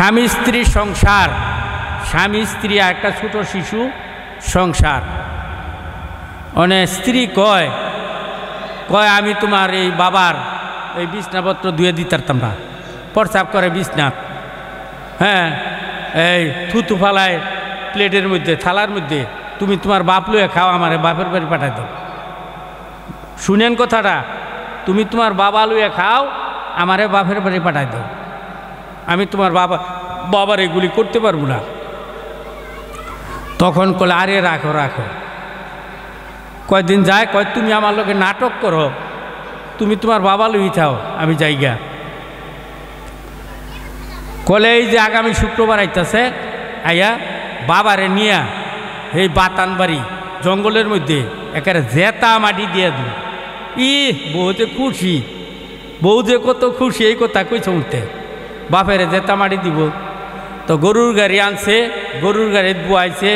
স্বামী স্ত্রী সংসার, স্বামী স্ত্রী আর একটা ছোট শিশু সংসার। অনেক স্ত্রী কয় কয় আমি তোমার এই বাবার এই বিছনাপত্র ধুয়ে দিতারতাম না, প্রস্রাব করে বিছনাথ, হ্যাঁ এই থুতু ফালায় প্লেটের মধ্যে থালার মধ্যে, তুমি তোমার বাপ লুয়ে খাও, আমারে বাপের বাড়ি পাঠাই দাও। শুনেন কথাটা, তুমি তোমার বাবা লুয়ে খাও, আমারে বাপের বাড়ি পাঠাই দাও, আমি তোমার বাবার এগুলি করতে পারবো না। তখন কলে আরে রাখো রাখো। কয়দিন যায়, কয় তুমি আমার লোকে নাটক করো, তুমি তোমার বাবা লুই থাও, আমি যাইগা। কলে এই যে আগামী শুক্রবার আইতাছে, আইয়া বাবারে নিয়া এই বাতানবাড়ি জঙ্গলের মধ্যে একেবারে জেতা মাটি দিয়ে দিল। বহুতে খুশি, বউ যে কত খুশি এই কথা কইছে উঠতে, বাপেরে জেতা মাটি দিব। তো গরুর গাড়ি আনছে, গরুর গাড়ি বুয়াইছে,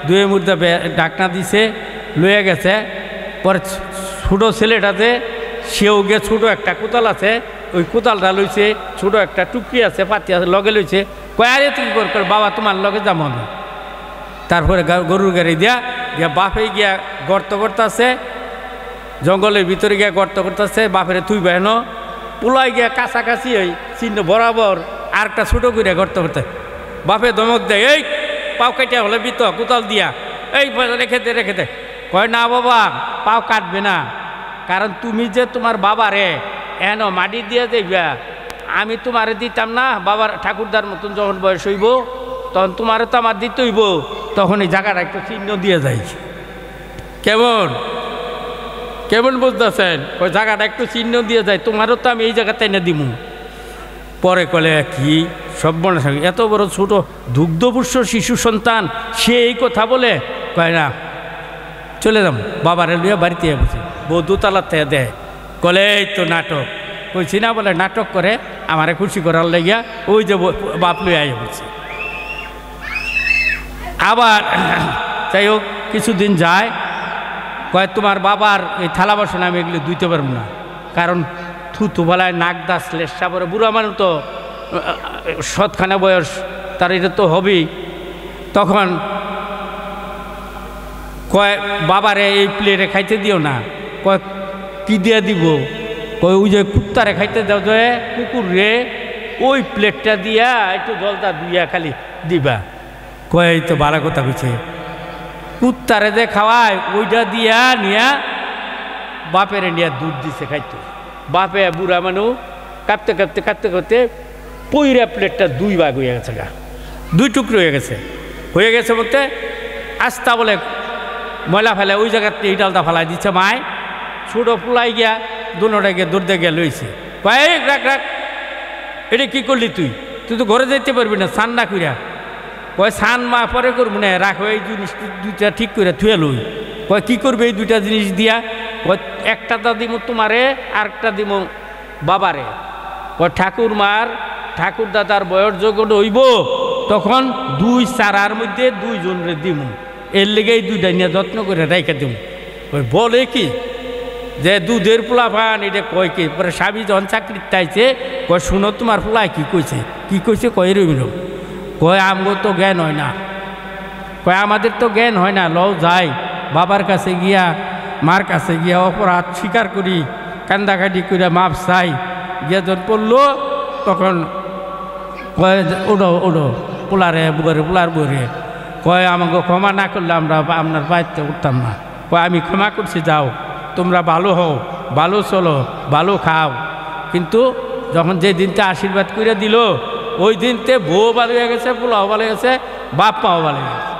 দুয়ে মুর্দা ডাকনা দিছে, লয়ে গেছে। পরে ছোটো ছেলেটাতে সেও গিয়ে ছোটো একটা কোদাল আছে, ওই কোদালটা লইছে, ছোটো একটা টুকরি আছে পাতি আছে লগে লইছে। কয় আরে তুমি করে বাবা তোমার লগে যাবো আমি। তারপরে গরুর গাড়ি দিয়া গিয়া বাপে গিয়া গর্ত করতেছে, জঙ্গলের ভিতরে গিয়া গর্ত করতেছে, বাপেরে তুই বেহেন পোলাই গিয়া কাছাকাছি ওই চিহ্ন বরাবর আর একটা ছোটো করে গর্ত করতে। বাপে ধমক দেয়, এই পাও কাটিয়া হলে বিত কোদাল দিয়া, এই রেখে দে রেখে দে। কয় না বাবা পাও কাটবে না, কারণ তুমি যে তোমার বাবারে এন মাটি দিয়ে যাইবা, আমি তোমারে দিতাম না। বাবার ঠাকুরদার মতন যখন বয়স হইব তখন তোমারে তো আমার দিতে হইব, তখন এই জায়গাটা একটু চিহ্ন দিয়ে যাই। কেমন কেমন বুঝতেছেন? ওই জায়গাটা একটু চিহ্ন দিয়ে যায়, তোমারও তো আমি এই জায়গাতে এনে দিমু। পরে কলে কি সর্বনাশ, এত বড় ছোট দুগ্ধপুষ্য শিশু সন্তান সে এই কথা বলে? কয় না চলে যাম, বাবারে লইয়া বাড়িতে বসে বউ দোতলার থেকে দেয়। কলে এই তো নাটক কইছি না, বলে নাটক করে আমারে খুশি করার লাগিয়া ওই যে বাপ লইয়া আইয়া বলছে। আবার যাই হোক কিছুদিন যায়, কয় তোমার বাবার এই থালা বাসন আমি এগুলো ধুইতে পারবো না, কারণ থুতু ফেলায় নাক দাস লেসা পরে, বুড়া মানুষ তো সৎখানা বয়স তার, এটা তো হবেই। তখন কয় বাবারে এই প্লেটে খাইতে দিও না। কয় কি দিয়ে দিব? কয় ওই যে কুত্তারে খাইতে দাও, যে কুকুর রে ওই প্লেটটা দিয়া একটু জলটা দুইয়া খালি দিবা। কয় এই তো ভালো কথা কইছে, কুত্তারে যে খাওয়ায় ওইটা দিয়া নিয়া বাপেরে নিয়ে দুধ দিছে খাইতে। বাপে বুড়া মানুষ কাঁপতে কাঁপতে কাঁপতে কাঁপতে পইরা প্লেটটা দুই ভাগ হয়ে গেছে, গা দুই টুকরো হয়ে গেছে বলতে আস্তা বলে ময়লা ফেলে ওই জায়গাতে এই ডালটা ফেলাই দিচ্ছে। মায় ছোটো পোলাই গিয়া দুনোটা গিয়ে দৌড়তে গিয়া লইছে। কয় রাখ রাখ, এটা কী করলি তুই? তুই তো ঘরে যেতে পারবি না সান না কইরা। কয় সান মা পরে করবো না, রাখো এই জিনিস দুইটা ঠিক করে থুয়ে লই। কয় কী করবে এই দুইটা জিনিস দিয়া? কয় একটা দা দিমু তোমারে, আর একটা দিমু বাবারে। কয় ঠাকুর দাদার বয়স যখন হইব তখন দুই চারার মধ্যে দুইজনরে দিমু, এর লেগে এই দুইটা নিয়ে যত্ন করে রেখে দিমু। কই বলে কি যে দুধের পোলা পান, এটা কয় কি? পরে স্বামী যখন চাকরিতে আইছে, কয় শুনো তোমার পোলায় কি কইছে? কয় রইল। কয় আমগো তো জ্ঞান হয় না। কয় আমাদের তো জ্ঞান হয় না, লও যাই বাবার কাছে গিয়া মার কাছে গিয়া অপরাধ স্বীকার করি, কান্দাকাটি করে মাপ চাই। গিয়া যখন পড়লো তখন কয় ওডো পোলার বরে কয় আমাকে ক্ষমা না করলে আমরা আপনার বাড়িতে উঠতাম না। কয় আমি ক্ষমা করছি, যাও তোমরা ভালো হও, ভালো চলো, ভালো খাও। কিন্তু যখন যে দিনটা আশীর্বাদ করে দিল ওই দিনতে বউ ভালো হয়ে গেছে, পোলাও ভালো হয়ে গেছে, বাপ মাও ভালো হয়ে গেছে।